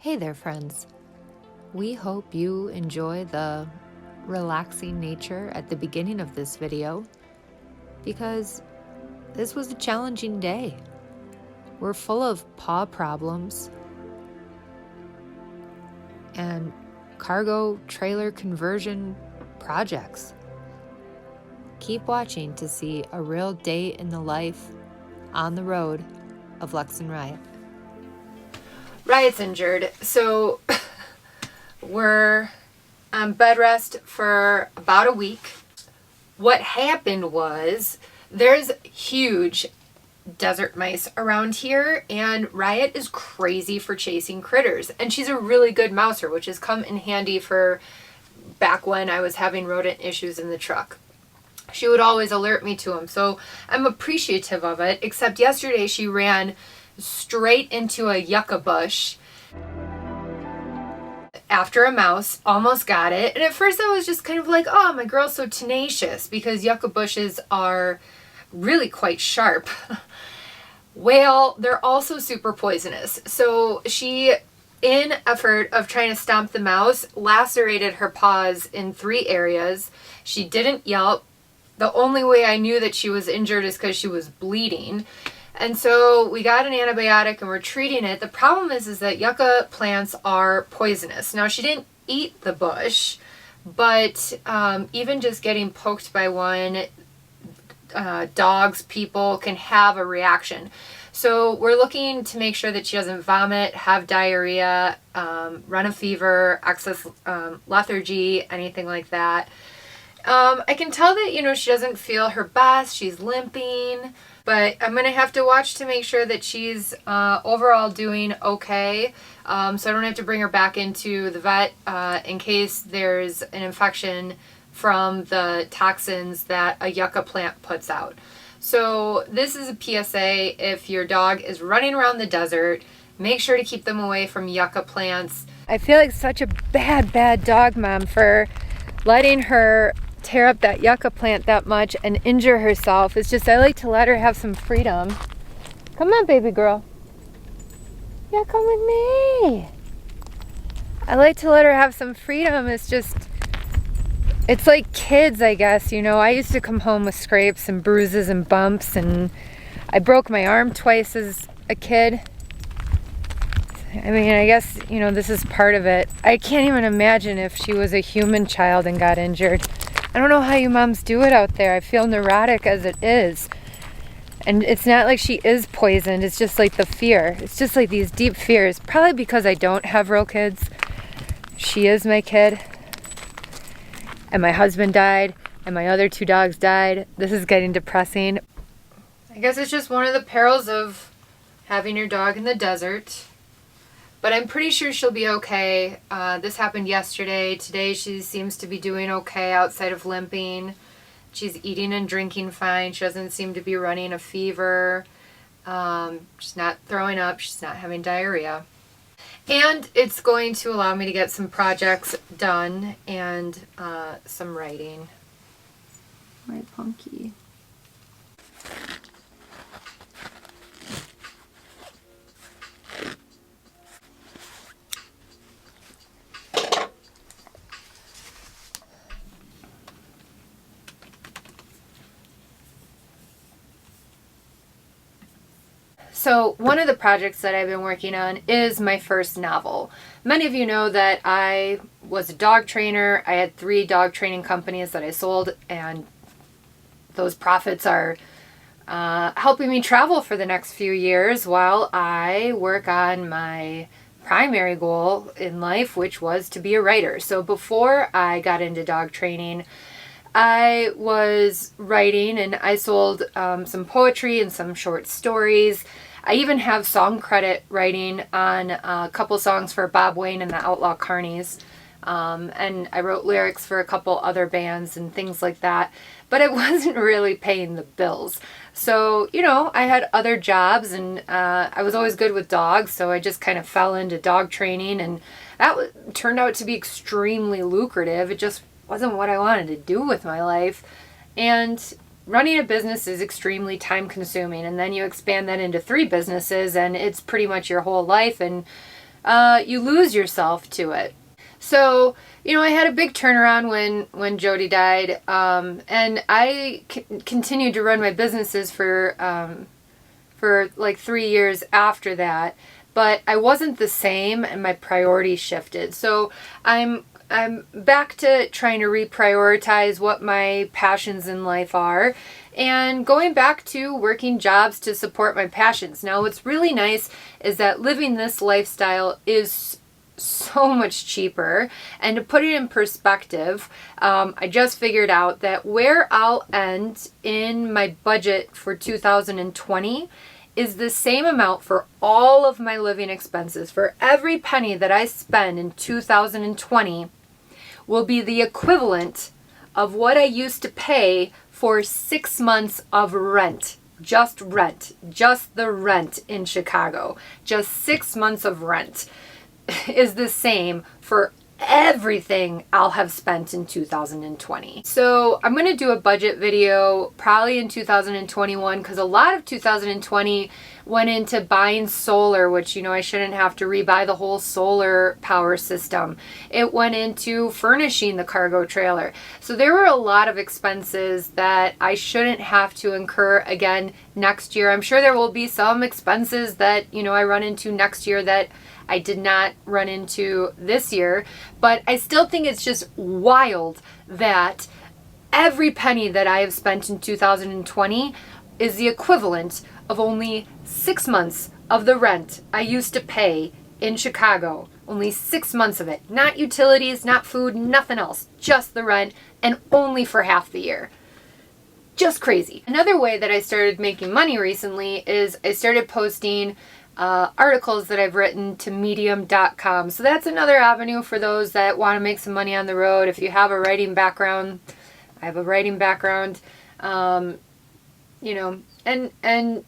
Hey there, friends. We hope you enjoy the relaxing nature at the beginning of this video because this was a challenging day. We're full of paw problems and cargo trailer conversion projects. Keep watching to see a real day in the life on the road of Lex and Riot. Riot's injured, so we're on bed rest for about a week. What happened was there's huge desert mice around here, and Riot is crazy for chasing critters, and she's a really good mouser, which has come in handy for back when I was having rodent issues in the truck. She would always alert me to them, so I'm appreciative of it, except yesterday she ran straight into a yucca bush after a mouse, almost got it. And at first I was just kind of like, oh, my girl's so tenacious, because yucca bushes are really quite sharp. Well, they're also super poisonous. So she, in effort of trying to stomp the mouse, lacerated her paws in 3 areas. She didn't yelp. The only way I knew that she was injured is because she was bleeding. And so we got an antibiotic and we're treating it. The problem is that yucca plants are poisonous. Now, she didn't eat the bush, but even just getting poked by one, dogs, people can have a reaction. So we're looking to make sure that she doesn't vomit, have diarrhea, run a fever, excess lethargy, anything like that. I can tell that, she doesn't feel her best. She's limping. But I'm going to have to watch to make sure that she's overall doing okay. So I don't have to bring her back into the vet in case there's an infection from the toxins that a yucca plant puts out. So this is a PSA. If your dog is running around the desert, make sure to keep them away from yucca plants. I feel like such a bad dog mom for letting her tear up that yucca plant that much and injure herself. It's just I like to let her have some freedom. Come on, baby girl. Yeah, come with me. I like to let her have some freedom. It's like kids, I guess. I used to come home with scrapes and bruises and bumps, and I broke my arm twice as a kid. I mean, I guess, this is part of it. I can't even imagine if she was a human child and got injured. I don't know how you moms do it out there. I feel neurotic as it is. And it's not like she is poisoned. It's just like the fear. It's just like these deep fears. Probably because I don't have real kids. She is my kid. And my husband died. And my other 2 dogs died. This is getting depressing. I guess it's just one of the perils of having your dog in the desert. But I'm pretty sure she'll be okay. This happened yesterday. Today she seems to be doing okay outside of limping. She's eating and drinking fine. She doesn't seem to be running a fever. She's not throwing up. She's not having diarrhea. And it's going to allow me to get some projects done and some writing. My punky. So one of the projects that I've been working on is my first novel. Many of you know that I was a dog trainer. I had 3 dog training companies that I sold, and those profits are helping me travel for the next few years while I work on my primary goal in life, which was to be a writer. So before I got into dog training, I was writing, and I sold some poetry and some short stories. I even have song credit writing on a couple songs for Bob Wayne and the Outlaw Carnies. And I wrote lyrics for a couple other bands and things like that. But it wasn't really paying the bills. So, I had other jobs, and I was always good with dogs. So I just kind of fell into dog training, and that turned out to be extremely lucrative. It just wasn't what I wanted to do with my life. And running a business is extremely time consuming, and then you expand that into 3 businesses and it's pretty much your whole life. And you lose yourself to it. So, you know, I had a big turnaround when Jody died, and I continued to run my businesses for like 3 years after that, but I wasn't the same, and my priorities shifted. So I'm back to trying to reprioritize what my passions in life are, and going back to working jobs to support my passions. Now, what's really nice is that living this lifestyle is so much cheaper. And to put it in perspective, I just figured out that where I'll end in my budget for 2020 is the same amount for all of my living expenses. For every penny that I spend in 2020 will be the equivalent of what I used to pay for 6 months of rent. Just the rent in Chicago. Just 6 months of rent is the same for everything I'll have spent in 2020. So I'm going to do a budget video probably in 2021, because a lot of 2020 went into buying solar, which, you know, I shouldn't have to rebuy the whole solar power system. It went into furnishing the cargo trailer. So there were a lot of expenses that I shouldn't have to incur again next year. I'm sure there will be some expenses that, you know, I run into next year that I did not run into this year, but I still think it's just wild that every penny that I have spent in 2020 is the equivalent of only 6 months of the rent I used to pay in Chicago. Only 6 months of it. Not utilities, not food, nothing else. Just the rent, and only for half the year. Just crazy. Another way that I started making money recently is I started posting articles that I've written to medium.com. So that's another avenue for those that want to make some money on the road. If you have a writing background, I have a writing background, you know, and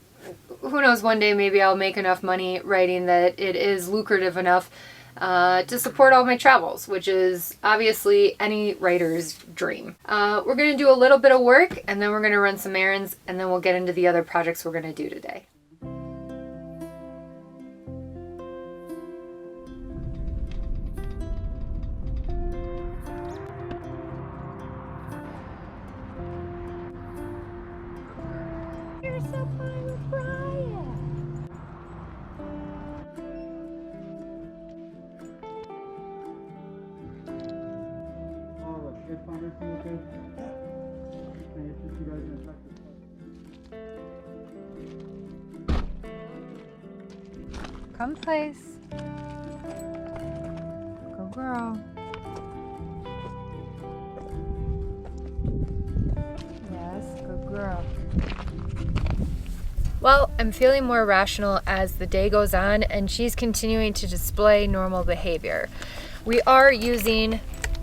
who knows, one day maybe I'll make enough money writing that it is lucrative enough to support all my travels, which is obviously any writer's dream. We're going to do a little bit of work, and then we're going to run some errands, and then we'll get into the other projects we're going to do today. You're so fun with Brian. Oh, look, good fun, okay? I guess you guys in a second. Come place. Go girl. Yes, good girl. Well, I'm feeling more rational as the day goes on, and she's continuing to display normal behavior. We are using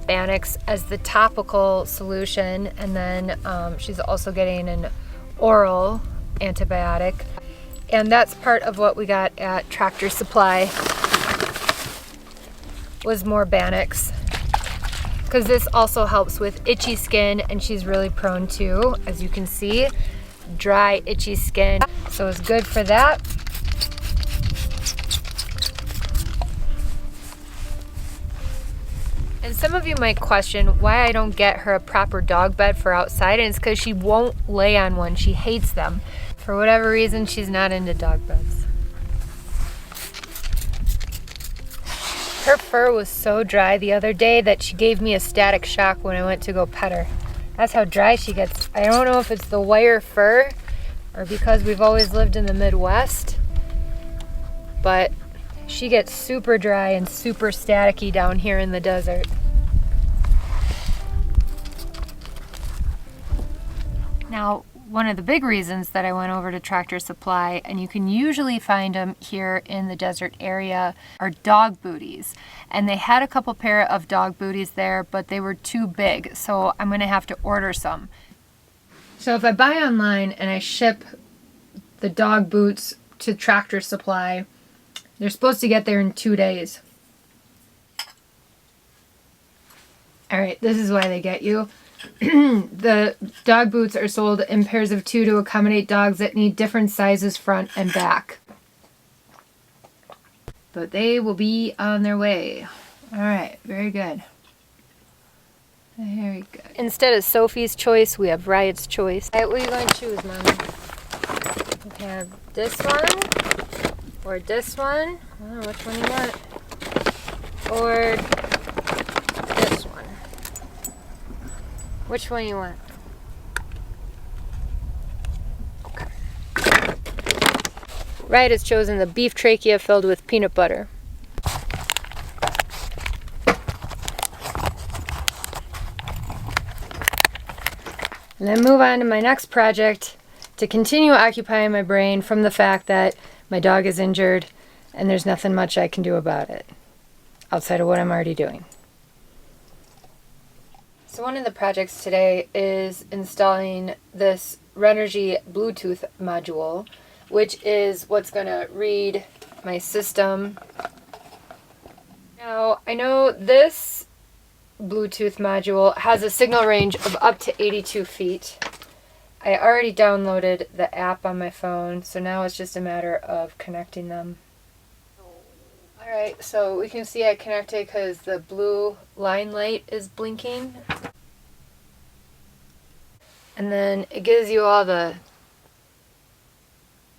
Bannex as the topical solution, and then she's also getting an oral antibiotic. And that's part of what we got at Tractor Supply, was more Bannex, because this also helps with itchy skin, and she's really prone to, as you can see, dry, itchy skin. So it's good for that. And some of you might question why I don't get her a proper dog bed for outside, and it's because she won't lay on one. She hates them. For whatever reason, she's not into dog beds. Her fur was so dry the other day that she gave me a static shock when I went to go pet her. That's how dry she gets. I don't know if it's the wire fur or because we've always lived in the Midwest, but she gets super dry and super staticky down here in the desert. Now, one of the big reasons that I went over to Tractor Supply, and you can usually find them here in the desert area, are dog booties. And they had a couple pair of dog booties there, but they were too big, so I'm going to have to order some. So if I buy online and I ship the dog boots to Tractor Supply, they're supposed to get there in 2 days. All right, this is why they get you. The dog boots are sold in pairs of 2 to accommodate dogs that need different sizes front and back. but they will be on their way. All right, very good. Very good. Instead of Sophie's choice, we have Riot's choice. All right, what are you going to choose, Mommy? We have this one, or this one. I don't know which one you want. Or this one. Which one you want? Okay. Riot has chosen the beef trachea filled with peanut butter. And then move on to my next project to continue occupying my brain from the fact that my dog is injured and there's nothing much I can do about it outside of what I'm already doing. So one of the projects today is installing this Renergy Bluetooth module, which is what's going to read my system. Now, I know this Bluetooth module has a signal range of up to 82 feet. I already downloaded the app on my phone, so now it's just a matter of connecting them. Alright, so we can see I connected because the blue line light is blinking. And then it gives you all the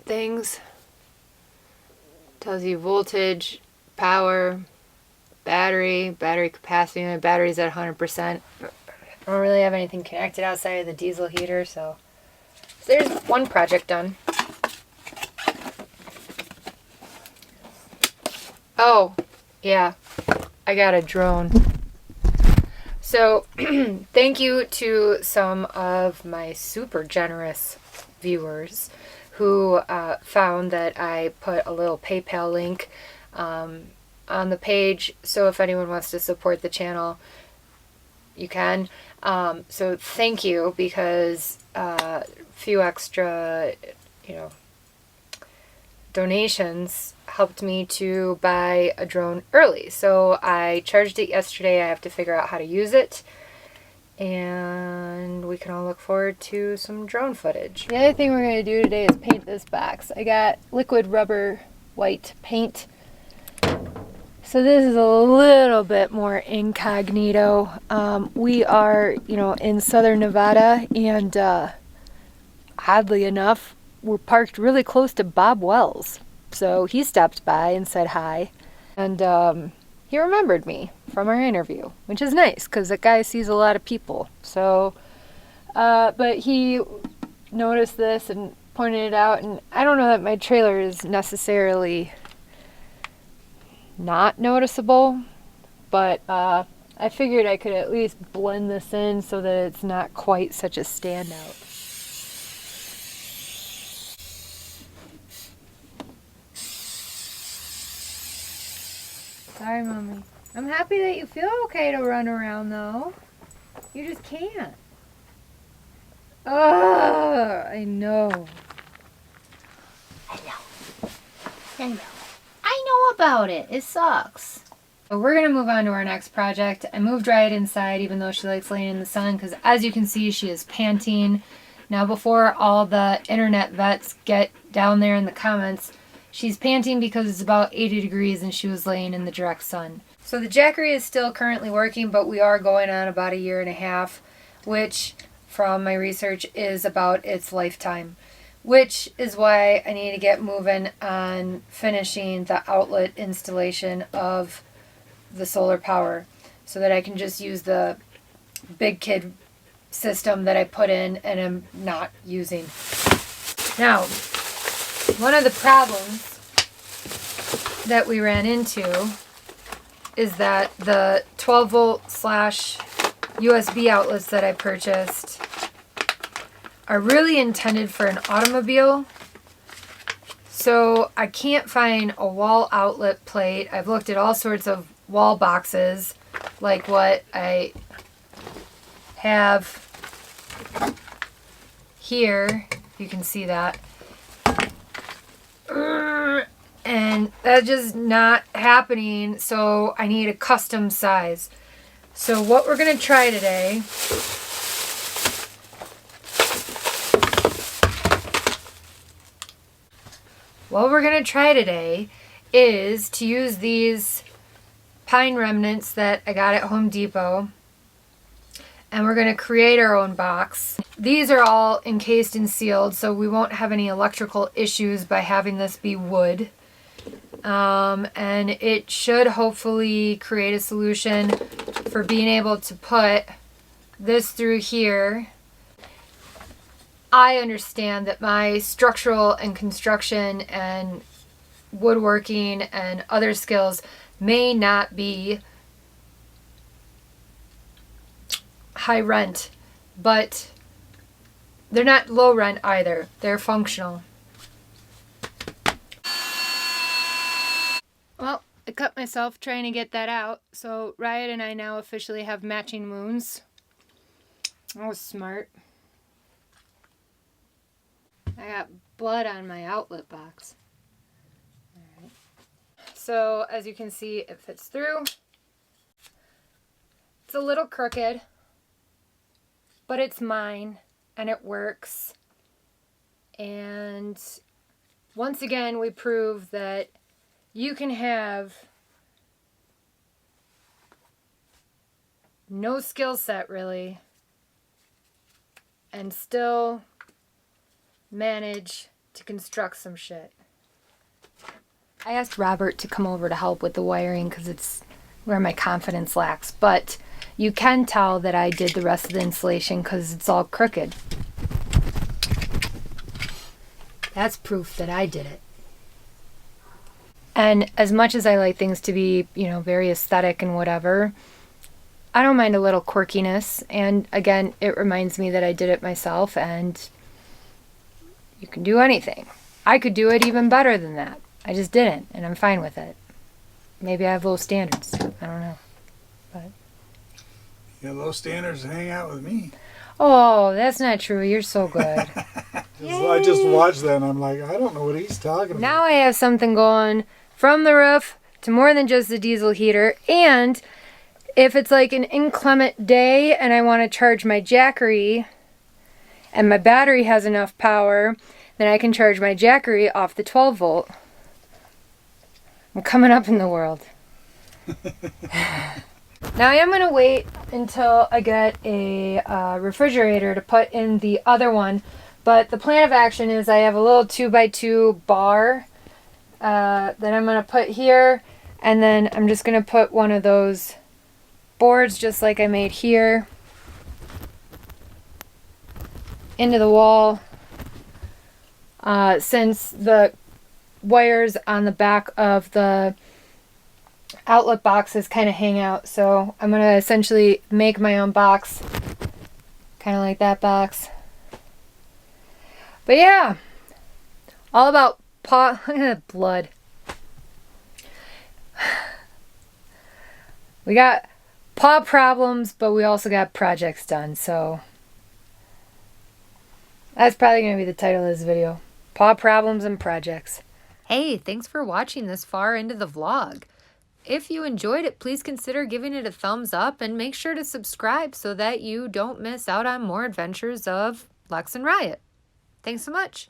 things. Tells you voltage, power, battery capacity. My battery's at 100%. I don't really have anything connected outside of the diesel heater, so there's one project done. Oh, yeah, I got a drone. So, thank you to some of my super generous viewers who found that I put a little PayPal link on the page, so if anyone wants to support the channel, you can. So thank you, because a few extra, donations helped me to buy a drone early. So I charged it yesterday. I have to figure out how to use it, and we can all look forward to some drone footage. The other thing we're going to do today is paint this box. I got liquid rubber white paint. So this is a little bit more incognito. We are, in southern Nevada, and oddly enough, we're parked really close to Bob Wells. So he stopped by and said hi, and he remembered me from our interview, which is nice because that guy sees a lot of people. So, but he noticed this and pointed it out, and I don't know that my trailer is necessarily not noticeable, but I figured I could at least blend this in so that it's not quite such a standout. Sorry, Mommy. I'm happy that you feel okay to run around, though. You just can't. Ugh, I know. I know. I know about it. It sucks. But we're going to move on to our next project. I moved Riot inside, even though she likes laying in the sun, because as you can see, she is panting. Now, before all the internet vets get down there in the comments, she's panting because it's about 80 degrees and she was laying in the direct sun. So the Jackery is still currently working, but we are going on about 1.5 years, which, from my research, is about its lifetime. Which is why I need to get moving on finishing the outlet installation of the solar power, so that I can just use the big kid system that I put in and am not using. Now, one of the problems that we ran into is that the 12 volt / USB outlets that I purchased are really intended for an automobile. So I can't find a wall outlet plate. I've looked at all sorts of wall boxes, like what I have here. You can see that. And that's just not happening, so I need a custom size. So what we're going to try today is to use these pine remnants that I got at Home Depot, and we're going to create our own box. These are all encased and sealed, so we won't have any electrical issues by having this be wood. And it should hopefully create a solution for being able to put this through here. I understand that my structural and construction and woodworking and other skills may not be high rent, but they're not low rent either. They're functional. Well, I cut myself trying to get that out, so Riot and I now officially have matching wounds. That was smart. I got blood on my outlet box. Alright. So, as you can see, it fits through. It's a little crooked, but it's mine, and it works. And once again, we prove that you can have no skill set, really, and still manage to construct some shit. I asked Robert to come over to help with the wiring because it's where my confidence lacks, but you can tell that I did the rest of the installation because it's all crooked. That's proof that I did it. And as much as I like things to be, you know, very aesthetic and whatever, I don't mind a little quirkiness. And again, it reminds me that I did it myself, and you can do anything. I could do it even better than that. I just didn't, and I'm fine with it. Maybe I have low standards. I don't know. But you have low standards to hang out with me. oh, that's not true. You're so good. I just watched that and I'm like, I don't know what he's talking about. Now I have something going from the roof to more than just the diesel heater. And if it's like an inclement day and I want to charge my Jackery and my battery has enough power, then I can charge my Jackery off the 12 volt. I'm coming up in the world. Now I am going to wait until I get a refrigerator to put in the other one. But the plan of action is I have a little 2x2 bar that I'm going to put here. And then I'm just going to put one of those boards just like I made here into the wall. Since the wires on the back of the outlet boxes kind of hang out. So I'm going to essentially make my own box. Kind of like that box. But yeah, all about paw. Look at that blood. We got paw problems, but we also got projects done. So that's probably going to be the title of this video. Paw problems and projects. Hey, thanks for watching this far into the vlog. If you enjoyed it, please consider giving it a thumbs up and make sure to subscribe so that you don't miss out on more adventures of Lex and Riot. Thanks so much.